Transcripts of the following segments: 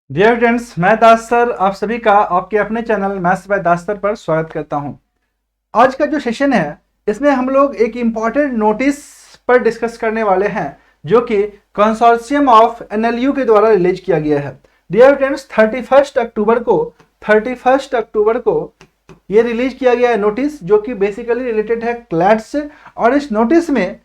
Dear friends, मैं दास sir आप सभी का आपके अपने channel maths by Das sir पर स्वागत करता हूं। आज का जो सेशन है इसमें हम लोग एक इम्पॉर्टेंट नोटिस पर डिस्कस करने वाले हैं जो कि कंसोर्शियम ऑफ एनएलयू के द्वारा रिलीज किया गया है। डियर फ्रेंड्स, 31 अक्टूबर को ये रिलीज किया गया है नोटिस जो कि बेसिकली रिलेटेड है क्लैट से। और इस नोटिस में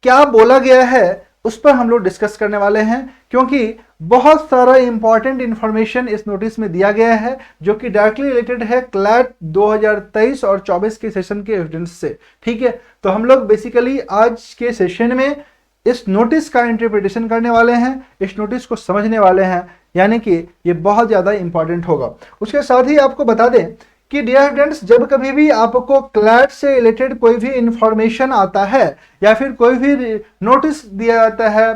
क्या बोला गया है उस पर हम लोग डिस्कस करने वाले हैं, क्योंकि बहुत सारा इंपॉर्टेंट इंफॉर्मेशन इस नोटिस में दिया गया है जो कि डायरेक्टली रिलेटेड है क्लैट 2023 और 24 के सेशन के एविडेंस से। ठीक है, तो हम लोग बेसिकली आज के सेशन में इस नोटिस का इंटरप्रिटेशन करने वाले हैं, इस नोटिस को समझने वाले हैं, यानी कि ये बहुत ज़्यादा इंपॉर्टेंट होगा। उसके साथ ही आपको बता दें कि डियर फ्रेंड्स, जब कभी भी आपको क्लैट से रिलेटेड कोई भी इंफॉर्मेशन आता है या फिर कोई भी नोटिस दिया जाता है,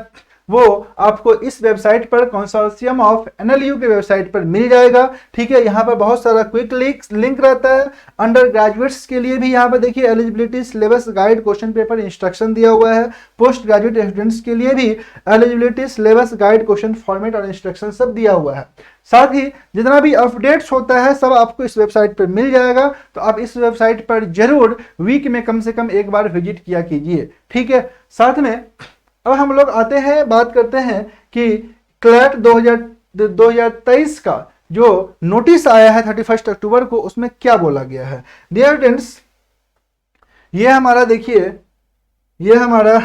वो आपको इस वेबसाइट पर कंसोर्शियम ऑफ एनएलयू के वेबसाइट पर मिल जाएगा। ठीक है, यहाँ पर बहुत सारा क्विक लिंक रहता है। अंडर ग्रेजुएट्स के लिए भी यहाँ पर देखिए eligibility syllabus guide question paper instruction दिया हुआ है। पोस्ट ग्रेजुएट स्टूडेंट्स के लिए भी eligibility syllabus guide question format और इंस्ट्रक्शन सब दिया हुआ है। साथ ही जितना भी अपडेट्स होता है सब आपको इस वेबसाइट पर मिल जाएगा, तो आप इस वेबसाइट पर जरूर वीक में कम से कम एक बार विजिट किया कीजिए। ठीक है, साथ में अब हम लोग आते हैं, बात करते हैं कि क्लैट 2023 का जो नोटिस आया है 31 अक्टूबर को, उसमें क्या बोला गया है। डियर फ्रेंड्स, ये हमारा देखिए, ये हमारा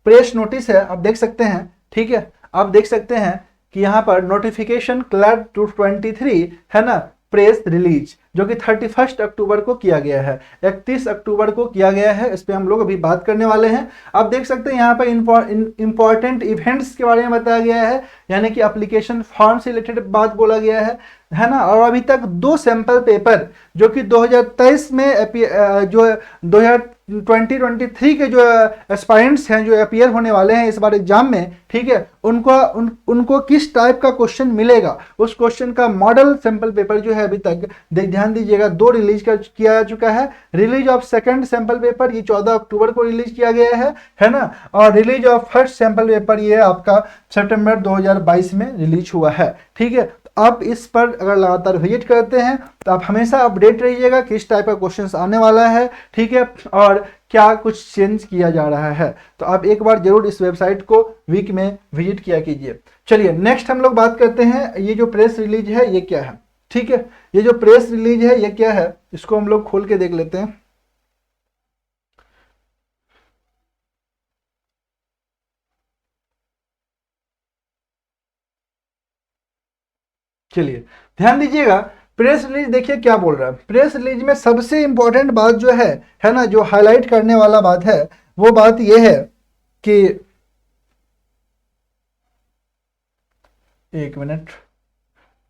प्रेस नोटिस है, आप देख सकते हैं। ठीक है, आप देख सकते हैं कि यहाँ पर नोटिफिकेशन क्लैट 223 है ना, प्रेस रिलीज, जो कि 31 अक्टूबर को किया गया है, 31 अक्टूबर को किया गया है। इस पे हम लोग अभी बात करने वाले हैं। आप देख सकते हैं यहाँ पर इंपॉर्टेंट इवेंट्स के बारे में बताया गया है, यानी कि एप्लीकेशन फॉर्म से रिलेटेड बात बोला गया है ना। और अभी तक 2 सैंपल पेपर जो कि 2023 में जो 2023 के जो एस्पायरेंट्स हैं जो अपीयर होने वाले हैं इस बार एग्जाम में, ठीक है, उनको किस टाइप का क्वेश्चन मिलेगा, उस क्वेश्चन का मॉडल सैंपल पेपर जो है अभी तक ध्यान दीजिएगा 2 रिलीज किया जा चुका है। Release of second sample paper ये 14 अक्टूबर को रिलीज किया गया है ना। और release of first sample paper ये आपका सितंबर 2022 में रिलीज हुआ है। ठीक है, आप इस पर अगर लगातार विजिट करते हैं तो आप हमेशा अपडेट रहिएगा किस टाइप का क्वेश्चंस आने वाला है। ठीक है, और क्या कुछ चेंज किया जा रहा है, तो आप एक बार जरूर इस वेबसाइट को वीक में विजिट किया कीजिए। चलिए नेक्स्ट हम लोग बात करते हैं, ये जो प्रेस रिलीज है ये क्या है। ठीक है, ये जो प्रेस रिलीज है ये क्या है, इसको हम लोग खोल के देख लेते हैं। चलिए ध्यान दीजिएगा, प्रेस रिलीज देखिए क्या बोल रहा है। प्रेस रिलीज में सबसे इंपॉर्टेंट बात जो है ना, जो हाईलाइट करने वाला बात है, वो बात ये है कि एक मिनट,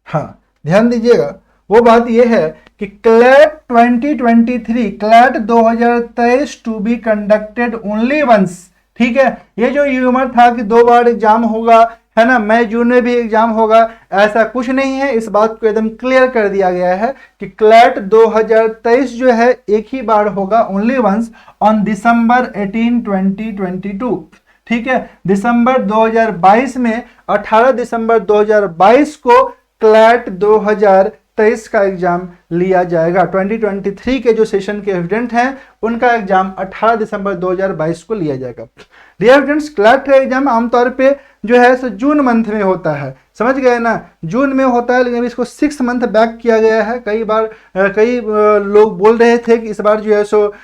हाँ ध्यान दीजिएगा, वो बात ये है कि CLAT 2023 CLAT 2023 to be conducted only once. ठीक है, ये जो र्यूमर था कि 2 बार एग्जाम होगा, है ना, मई जून में भी एग्जाम होगा, ऐसा कुछ नहीं है। इस बात को एकदम क्लियर कर दिया गया है कि क्लैट 2023 जो है एक ही बार होगा, ओनली वंस, ऑन दिसंबर 18 2022। ठीक है, दिसंबर 2022 में 18 दिसंबर 2022 को क्लैट 2023 का एग्जाम लिया जाएगा। 2023 के जो सेशन के स्टूडेंट हैं उनका एग्जाम 18 दिसंबर 2022 को लिया जाएगा। डियर फ्रेंड्स, क्लैट का एग्जाम आमतौर पे जो है सो जून मंथ में होता है, समझ गए ना, जून में होता है, लेकिन इसको 6 मंथ बैक किया गया है। कई बार कई लोग बोल रहे थे कि इस बार जो है सो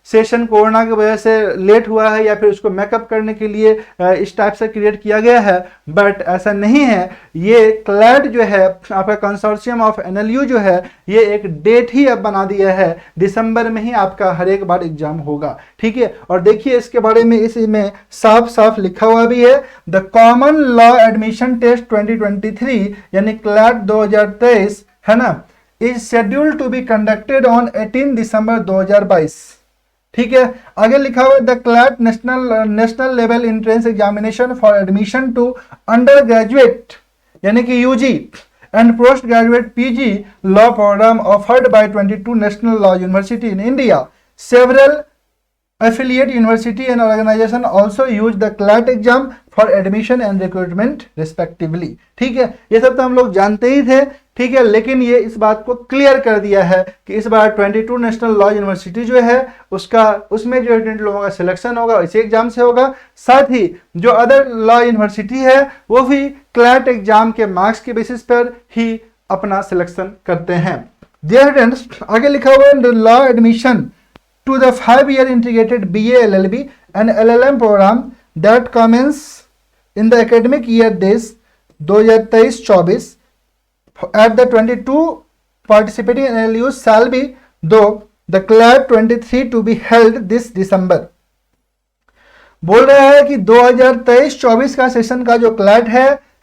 सेशन कोरोना की वजह से लेट हुआ है या फिर उसको मेकअप करने के लिए इस टाइप से क्रिएट किया गया है, बट ऐसा नहीं है। ये क्लैट जो है आपका कंसोर्शियम ऑफ एनएलयू जो है ये एक डेट ही अब बना दिया है, दिसंबर में ही आपका हर एक बार एग्जाम होगा। ठीक है, और देखिए इसके बारे में इसमें साफ साफ लिखा हुआ भी है, the common law admission test 2023 यानी क्लैट 2023 है ना, is scheduled to be conducted on 18 December 2022। ठीक है, आगे लिखा हुआ the CLAT national level entrance examination for admission to undergraduate यानी कि UG and postgraduate PG law program offered by 22 national law university in India. Several affiliate university and organization also use the CLAT exam for admission and recruitment respectively। ठीक है, ये सब तो हम लोग जानते ही थे, ठीक है, लेकिन ये इस बात को क्लियर कर दिया है कि इस बार 22 नेशनल लॉ यूनिवर्सिटी जो है उसमें जो स्टूडेंट लोगों का सिलेक्शन होगा इसी एग्जाम से होगा। साथ ही जो अदर लॉ यूनिवर्सिटी है वो भी क्लैट एग्जाम के मार्क्स के बेसिस पर ही अपना सिलेक्शन करते हैं। डियर स्टूडेंट्स, आगे लिखा हुआ है law admission to the 5-year integrated BA LLB and LLM program that commence in the academic year days 2023-24 at the 22 participating LLUs shall be though the CLAT 23 to be held this December। बोल रहा है कि 2023-24 का session का जो CLAT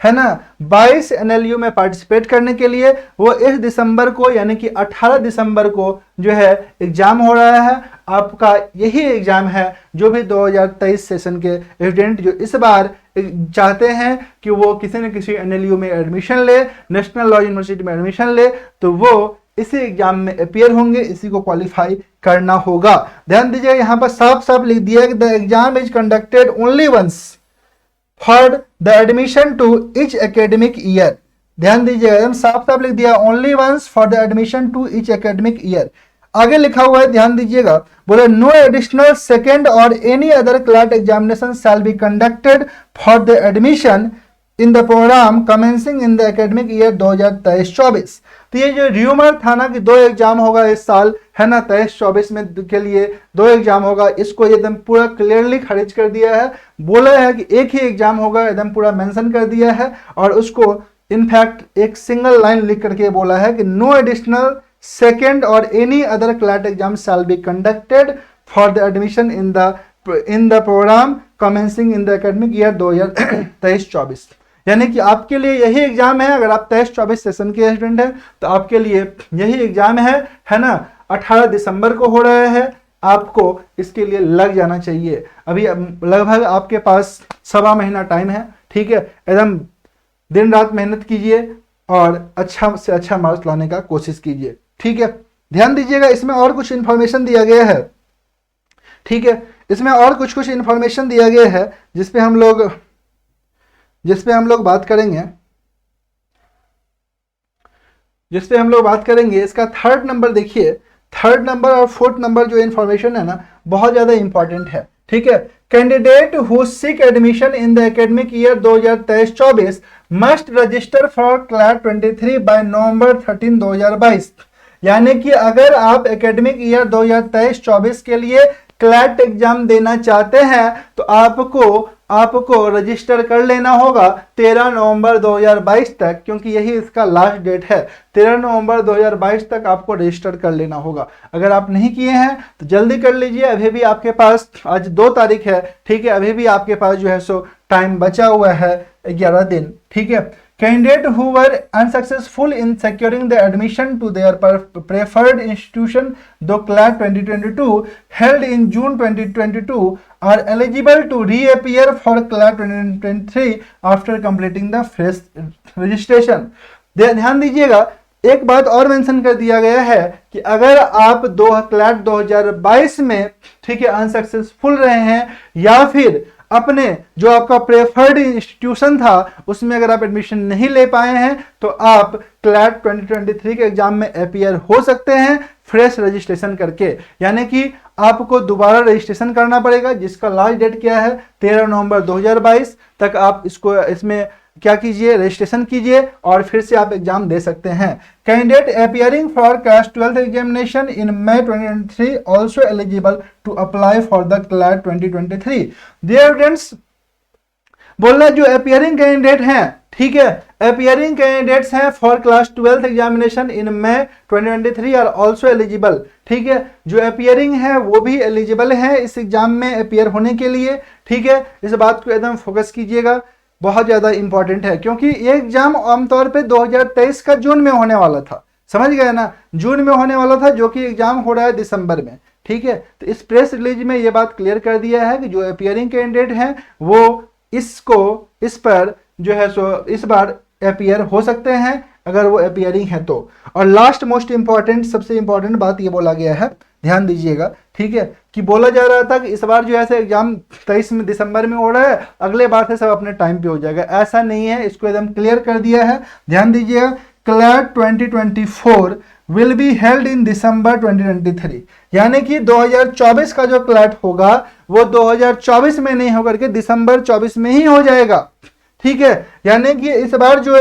है ना, 22 NLU में पार्टिसिपेट करने के लिए वो इस दिसंबर को यानी कि 18 दिसंबर को जो है एग्जाम हो रहा है। आपका यही एग्जाम है जो भी 2023 सेशन के स्टूडेंट जो इस बार चाहते हैं कि वो किसी न किसी एनएलयू में एडमिशन ले, नेशनल लॉ यूनिवर्सिटी में एडमिशन ले, तो वो इसी एग्जाम में अपीयर होंगे, इसी को क्वालिफाई करना होगा। ध्यान दीजिए, यहाँ पर साफ साफ लिख दिया कि the exam is conducted only once for the admission to each academic year. ध्यान दीजिएगा, एकदम साफ साफ लिख दिया only once for the admission to each academic year. आगे लिखा हुआ है, ध्यान दीजिएगा, बोले no additional second or any other CLAT examination shall be conducted for the admission in the programme commencing in the academic year 2023-24। तो ये जो र्यूमर था ना कि 2 एग्जाम होगा इस साल, है ना, 23-24 में के लिए 2 एग्जाम होगा, इसको एकदम पूरा क्लियरली खारिज कर दिया है। बोला है कि एक ही एग्जाम होगा, एकदम पूरा मेंशन कर दिया है, और उसको इनफैक्ट एक सिंगल लाइन लिख करके बोला है कि no additional second or any other CLAT exam shall be conducted for the admission in the programme commencing in the academic year 2023-24। यानी कि आपके लिए यही एग्जाम है। अगर आप 23-24 सेशन के स्टूडेंट हैं तो आपके लिए यही एग्जाम है ना, 18 दिसंबर को हो रहा है, आपको इसके लिए लग जाना चाहिए। अभी लगभग आपके पास 1.25 महीना टाइम है, ठीक है, एकदम दिन रात मेहनत कीजिए और अच्छा से अच्छा मार्क्स लाने का कोशिश कीजिए, ठीक है। ध्यान दीजिएगा, इसमें और कुछ इंफॉर्मेशन दिया गया है, ठीक है, इसमें और कुछ इंफॉर्मेशन दिया गया है जिसपे हम लोग बात करेंगे। इसका 3rd नंबर देखिए, 3rd नंबर और 4th नंबर जो इंफॉर्मेशन है ना, बहुत ज्यादा इंपॉर्टेंट है, ठीक है। Candidate who seek admission in the academic year 2023-24 must register for CLAT 23 by November 13, 2022। यानी कि अगर आप एकेडमिक ईयर 2023-24 के लिए क्लैट एग्जाम देना चाहते हैं तो आपको रजिस्टर कर लेना होगा 13 नवंबर 2022 तक, क्योंकि यही इसका लास्ट डेट है। 13 नवंबर 2022 तक आपको रजिस्टर कर लेना होगा। अगर आप नहीं किए हैं तो जल्दी कर लीजिए, अभी भी आपके पास, आज 2 तारीख है, ठीक है, अभी भी आपके पास जो है सो टाइम बचा हुआ है 11 दिन, ठीक है। Candidate who were unsuccessful in securing the admission to their preferred institution though CLAT 2022 held in June 2022 are eligible to reappear for CLAT 2023 after completing the fresh registration। ध्यान दीजिएगा, एक बात और मेंशन कर दिया गया है कि अगर आप CLAT 2022 में, ठीक है, अनसक्सेसफुल रहे हैं या फिर अपने जो आपका प्रेफर्ड इंस्टीट्यूशन था उसमें अगर आप एडमिशन नहीं ले पाए हैं तो आप क्लैट 2023 के एग्जाम में अपीयर हो सकते हैं फ्रेश रजिस्ट्रेशन करके। यानी कि आपको दोबारा रजिस्ट्रेशन करना पड़ेगा, जिसका लास्ट डेट क्या है 13 नवंबर 2022 तक। आप इसमें क्या कीजिए, रजिस्ट्रेशन कीजिए और फिर से आप एग्जाम दे सकते हैं। Candidate appearing for class 12th examination in May 2023 also eligible to apply for the CLAT 2023। Dear students, बोलना जो अपीयरिंग कैंडिडेट हैं, ठीक है, अपीयरिंग कैंडिडेट्स हैं for class 12th examination in May 2023 are also eligible, ठीक है, जो अपीयरिंग है वो भी एलिजिबल है इस एग्जाम में अपीयर होने के लिए, ठीक है। इस बात को एकदम फोकस कीजिएगा, बहुत ज्यादा इंपॉर्टेंट है, क्योंकि ये एग्जाम आमतौर पे 2023 का जून में होने वाला था, समझ गए ना, जून में होने वाला था, जो कि एग्जाम हो रहा है दिसंबर में, ठीक है। तो इस प्रेस रिलीज में ये बात क्लियर कर दिया है कि जो अपीयरिंग कैंडिडेट हैं वो इस पर जो है सो इस बार अपीयर हो सकते हैं अगर वो अपीयरिंग है तो। और लास्ट मोस्ट इंपॉर्टेंट, सबसे इंपॉर्टेंट बात ये बोला गया है, ध्यान दीजिएगा, ठीक है, कि बोला जा रहा था कि इस बार जो है एग्जाम 23 दिसंबर में हो रहा है, अगले बार से सब अपने टाइम पे हो जाएगा। ऐसा नहीं है, इसको एकदम क्लियर कर दिया है। ध्यान दीजिएगा, CLAT 2024 will be held in December 2023, यानी कि 2024 का जो क्लैट होगा वो 2024 में नहीं होकर के दिसंबर 24 में ही हो जाएगा, ठीक है। यानी कि इस बार जो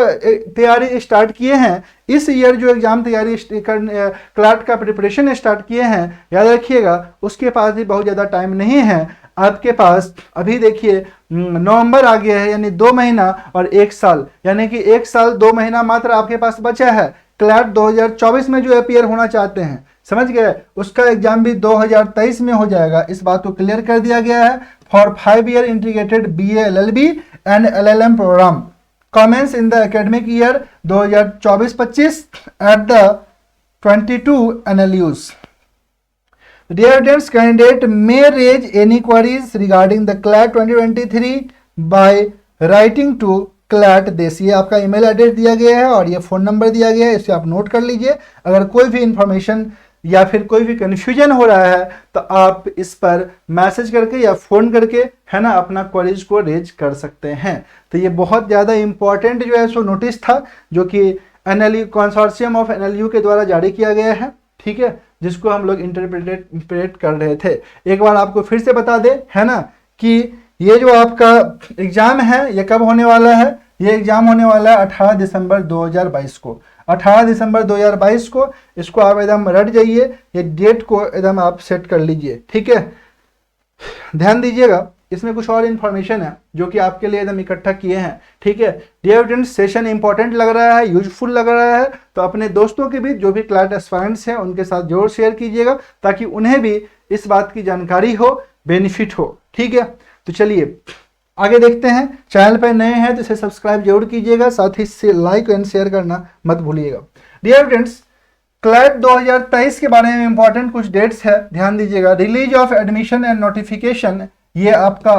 तैयारी स्टार्ट किए हैं, इस ईयर जो एग्जाम तैयारी क्लैट का प्रिपरेशन स्टार्ट किए हैं, याद रखिएगा उसके पास भी बहुत ज़्यादा टाइम नहीं है आपके पास। अभी देखिए नवंबर आ गया है, यानी 2 महीना और 1 साल, यानी कि 1 साल 2 महीना मात्र आपके पास बचा है। क्लैट 2024 में जो अपीयर होना चाहते हैं, समझ गए, उसका एग्जाम भी 2023 में हो जाएगा। इस बात को क्लियर कर दिया गया है। For 5 year integrated BA LLB and LLM programme commence in the academic year 2024-25 at the 22 NLUs. Dear students, candidate may raise any queries regarding the CLAT 2023 by writing to CLAT देश, ये आपका email address दिया गया है और ये phone number दिया गया है, इसे आप नोट कर लीजिए। अगर कोई भी इंफॉर्मेशन या फिर कोई भी कन्फ्यूजन हो रहा है तो आप इस पर मैसेज करके या फ़ोन करके, है ना, अपना क्वेरीज को रेज कर सकते हैं। तो ये बहुत ज़्यादा इंपॉर्टेंट जो है सो नोटिस था, जो कि NLU कंसोर्शियम ऑफ NLU के द्वारा जारी किया गया है, ठीक है, जिसको हम लोग इंटरप्रेट कर रहे थे। एक बार आपको फिर से बता दें, है ना, कि ये जो आपका एग्ज़ाम है ये कब होने वाला है। ये एग्ज़ाम होने वाला है 18 दिसंबर 2022 को। 18 दिसंबर 2022 को इसको आप एकदम रट जाइए, ये डेट को एकदम आप सेट कर लीजिए, ठीक है। ध्यान दीजिएगा, इसमें कुछ और इन्फॉर्मेशन है जो कि आपके लिए एकदम इकट्ठा किए हैं, ठीक है। डियर स्टूडेंट्स, सेशन इंपॉर्टेंट लग रहा है, यूजफुल लग रहा है, तो अपने दोस्तों के बीच जो भी क्लैट एस्पायरेंट्स हैं उनके साथ जरूर शेयर कीजिएगा, ताकि उन्हें भी इस बात की जानकारी हो, बेनिफिट हो, ठीक है। तो चलिए आगे देखते हैं। चैनल पर नए हैं तो इसे सब्सक्राइब जरूर कीजिएगा, साथ ही से लाइक एंड शेयर करना मत भूलिएगा। डियर फ्रेंड्स, क्लैट 2023 के बारे में इंपॉर्टेंट कुछ डेट्स है, ध्यान दीजिएगा। Release of admission and notification, ये आपका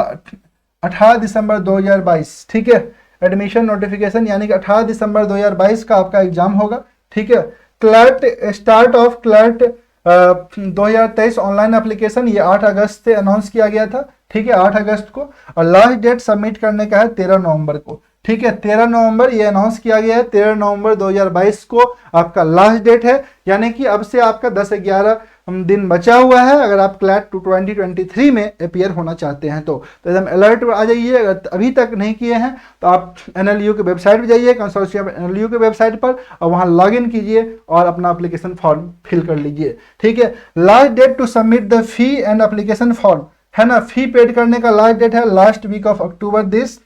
18 दिसंबर 2022, ठीक है। एडमिशन नोटिफिकेशन यानी कि 18 दिसंबर 2022 का आपका एग्जाम होगा, ठीक है। CLAT start of CLAT 2023 online application, ये 8 अगस्त से अनाउंस किया गया था, ठीक है, 8 अगस्त को। और लास्ट डेट सबमिट करने का है 13 नवंबर को, ठीक है। 13 नवंबर ये अनाउंस किया गया है, 13 नवंबर 2022 को आपका लास्ट डेट है। यानी कि अब से आपका 10-11 दिन बचा हुआ है अगर आप क्लैट 2023 में अपीयर होना चाहते हैं तो एकदम अलर्ट आ जाइए। अगर अभी तक नहीं किए हैं तो आप NLU की वेबसाइट पर जाइए, कंसोर्शियम NLU की वेबसाइट पर, और वहां लॉगिन कीजिए और अपना एप्लीकेशन फॉर्म फिल कर लीजिए, ठीक है। Last date to submit the fee and application form, है ना, फी पेड करने का लास्ट डेट है last week of October this.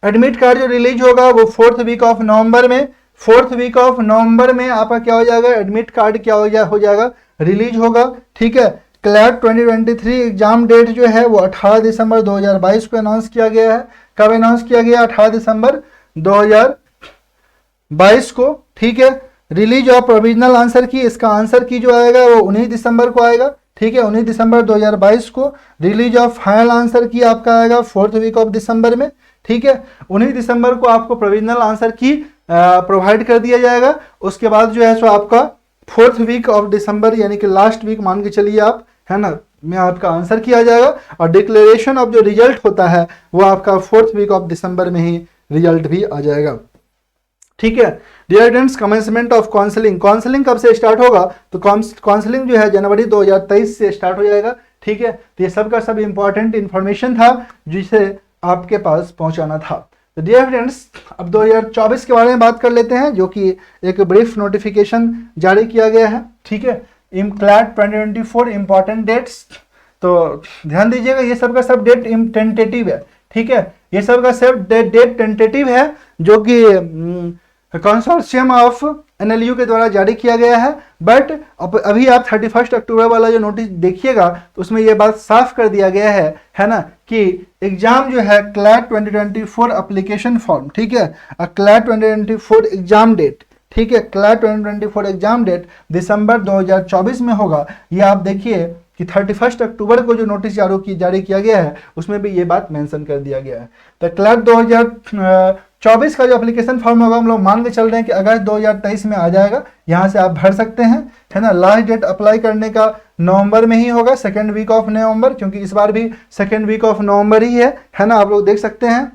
Admit card जो रिलीज होगा वो 4th वीक ऑफ नवंबर में, 4th वीक ऑफ नवंबर में आपका क्या हो जाएगा, एडमिट कार्ड क्या हो जाएगा, रिलीज होगा, ठीक है। क्लैट 2023 एग्जाम डेट जो है वो 18 दिसंबर 2022 को अनाउंस किया गया है। कब अनाउंस किया गया, 18 दिसंबर 2022 को, ठीक है। रिलीज ऑफ प्रोविजनल आंसर की, इसका आंसर की जो आएगा वो 19 दिसंबर को आएगा, ठीक है, 19 दिसंबर 2022 को। रिलीज ऑफ फाइनल आंसर की आपका आएगा 4th वीक ऑफ दिसंबर में, ठीक है। 19 दिसंबर को आपको प्रोविजनल आंसर की प्रोवाइड कर दिया जाएगा। उसके बाद जो है सो आपका 4th वीक ऑफ दिसंबर यानी कि लास्ट वीक मान के चलिए आप, है ना, में आपका आंसर किया जाएगा। और डिक्लेरेशन ऑफ जो रिजल्ट होता है वो आपका 4th वीक ऑफ दिसंबर में ही रिजल्ट भी आ जाएगा, ठीक है। Dear students, commencement of counselling, counselling कब से स्टार्ट होगा, तो काउंसलिंग जो है जनवरी 2023 से स्टार्ट हो जाएगा, ठीक है। तो ये सब का सब इंपॉर्टेंट इंफॉर्मेशन था जिसे आपके पास पहुंचाना था। तो डियर फ्रेंड्स, अब 2024 के बारे में बात कर लेते हैं, जो कि एक ब्रीफ नोटिफिकेशन जारी किया गया है, ठीक है। क्लैट 2024 इंपॉर्टेंट डेट्स, तो ध्यान दीजिएगा ये सब का सब डेट टेंटेटिव है, ठीक है। ये सब का सब डेट टेंटेटिव है जो कि कंसोर्शियम ऑफ NLU के द्वारा जारी किया गया है। बट अभी आप 31 अक्टूबर वाला जो नोटिस देखिएगा तो उसमें ये बात साफ कर दिया गया है ना, कि एग्जाम जो है क्लैट 2024 एप्लीकेशन फॉर्म, ठीक है, क्लैट 2024 एग्जाम डेट, ठीक है, क्लैट 2024 एग्जाम डेट दिसंबर 2024 में होगा। ये आप देखिए कि 31 अक्टूबर को जो नोटिस जारी किया गया है उसमें भी ये बात मेंशन कर दिया गया है। तो क्लैट 2024 का जो एप्लीकेशन फॉर्म होगा हम लोग मान के चल रहे हैं कि अगस्त 2023 में आ जाएगा, यहाँ से आप भर सकते हैं, है ना। लास्ट डेट अप्लाई करने का नवंबर में ही होगा, सेकेंड वीक ऑफ नवंबर, क्योंकि इस बार भी सेकेंड वीक ऑफ नवंबर ही है ना। आप लोग देख सकते हैं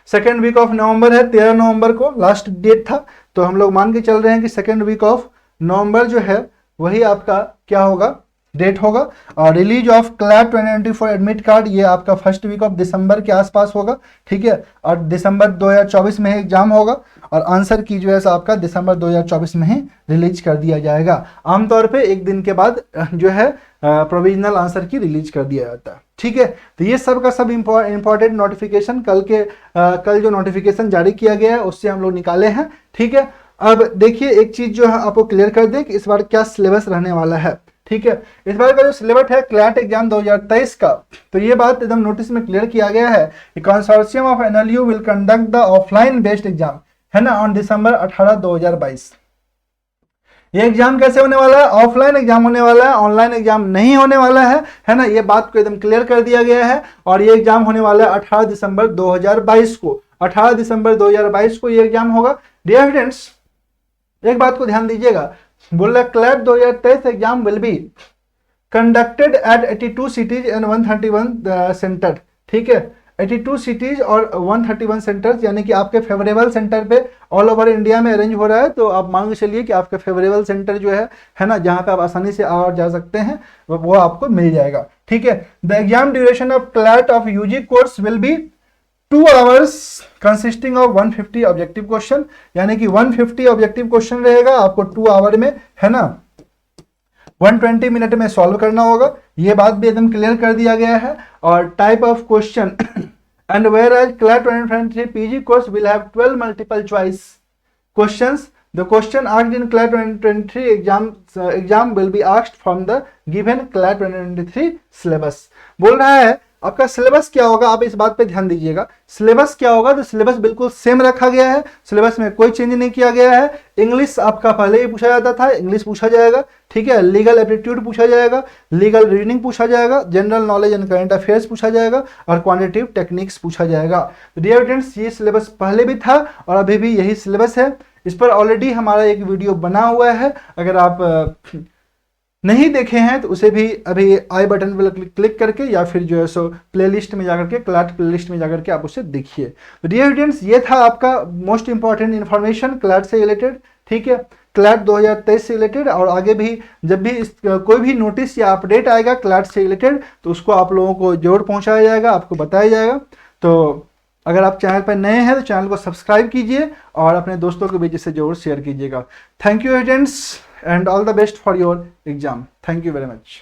सेकेंड वीक ऑफ नवंबर है, 13 नवंबर को लास्ट डेट था, तो हम लोग मान के चल रहे हैं कि सेकेंड वीक ऑफ नवंबर जो है वही आपका क्या होगा, डेट होगा। और release of CLAT 2024 admit card ये आपका फर्स्ट वीक ऑफ दिसंबर के आसपास होगा, ठीक है। और दिसंबर 2024 में एग्जाम होगा और आंसर की जो है आपका दिसंबर 2024 में ही रिलीज कर दिया जाएगा। आमतौर पे एक दिन के बाद जो है प्रोविजनल आंसर की रिलीज कर दिया जाता है, ठीक है। तो ये सब का सब इंपॉर्टेंट नोटिफिकेशन कल जो नोटिफिकेशन जारी किया गया है उससे हम लोग निकाले हैं, ठीक है। अब देखिए एक चीज जो है आपको क्लियर कर दे कि इस बार क्या सिलेबस रहने वाला है, ठीक है। इस बार का जो सिलेबस है क्लैट एग्जाम 2023 का, तो ये बात एकदम नोटिस में क्लियर किया गया है कि consortium of NLU will conduct the offline based exam, है ना, ऑन दिसंबर 18, 2022। ये एग्जाम कैसे होने वाला है, ऑफलाइन एग्जाम होने वाला है, ऑनलाइन एग्जाम नहीं होने वाला है ना। ये बात को एकदम क्लियर कर दिया गया है और ये एग्जाम होने वाला है 18 दिसंबर 2022 को। 18 दिसंबर 2022 को ये एग्जाम होगा। डियर स्टूडेंट्स एक बात को ध्यान दीजिएगा, बोल रहा CLAT 2023 exam will be conducted at 82 cities and 131 centre, ठीक है। 82 सिटीज और 131 सेंटर्स, यानी कि आपके फेवरेबल सेंटर पे ऑल ओवर इंडिया में अरेंज हो रहा है। तो आप मान के चलिए कि आपका फेवरेबल सेंटर जो है ना, जहां पे आप आसानी से आ और जा सकते हैं वो आपको मिल जाएगा, ठीक है। The exam duration of CLAT of UG course will be 2 hours consisting of 150 objective question, यानी कि 150 ऑब्जेक्टिव क्वेश्चन रहेगा आपको 2 आवर में, है ना, 120 मिनट में सॉल्व करना होगा। ये बात भी एकदम क्लियर कर दिया गया है। और type of question and where as CLAT 2023 PG course will have 12 multiple choice questions. The question asked in CLAT 2023 exam will be asked from the given CLAT 2023 syllabus। बोल रहा है आपका सिलेबस क्या होगा, आप इस बात पे ध्यान दीजिएगा। सिलेबस क्या होगा, तो सिलेबस बिल्कुल सेम रखा गया है, सिलेबस में कोई चेंज नहीं किया गया है। इंग्लिश आपका पहले ही पूछा जाता था, इंग्लिश पूछा जाएगा, ठीक है। लीगल एप्टीट्यूड पूछा जाएगा, लीगल रीजनिंग पूछा जाएगा, general knowledge and current affairs पूछा जाएगा और क्वांटिटेटिव टेक्निक्स पूछा जाएगा। तो डियर स्टूडेंट्स ये सिलेबस पहले भी था और अभी भी यही सिलेबस है। इस पर ऑलरेडी हमारा एक वीडियो बना हुआ है, अगर आप नहीं देखे हैं तो उसे भी अभी आई बटन पर क्लिक करके या फिर जो है सो प्लेलिस्ट में जाकर के, क्लैट प्लेलिस्ट में जाकर के आप उसे देखिए। तो डियर स्टूडेंट्स ये था आपका मोस्ट इंपॉर्टेंट इन्फॉर्मेशन क्लैट से रिलेटेड, ठीक है, क्लैट 2023 से रिलेटेड। और आगे भी जब भी कोई भी नोटिस या अपडेट आएगा क्लैट से रिलेटेड तो उसको आप लोगों को जरूर पहुंचाया जाएगा, आपको बताया जाएगा। तो अगर आप चैनल पर नए हैं तो चैनल को सब्सक्राइब कीजिए और अपने दोस्तों के बीच इसे जरूर शेयर कीजिएगा। Thank you students and all the best for your exam. Thank you very much.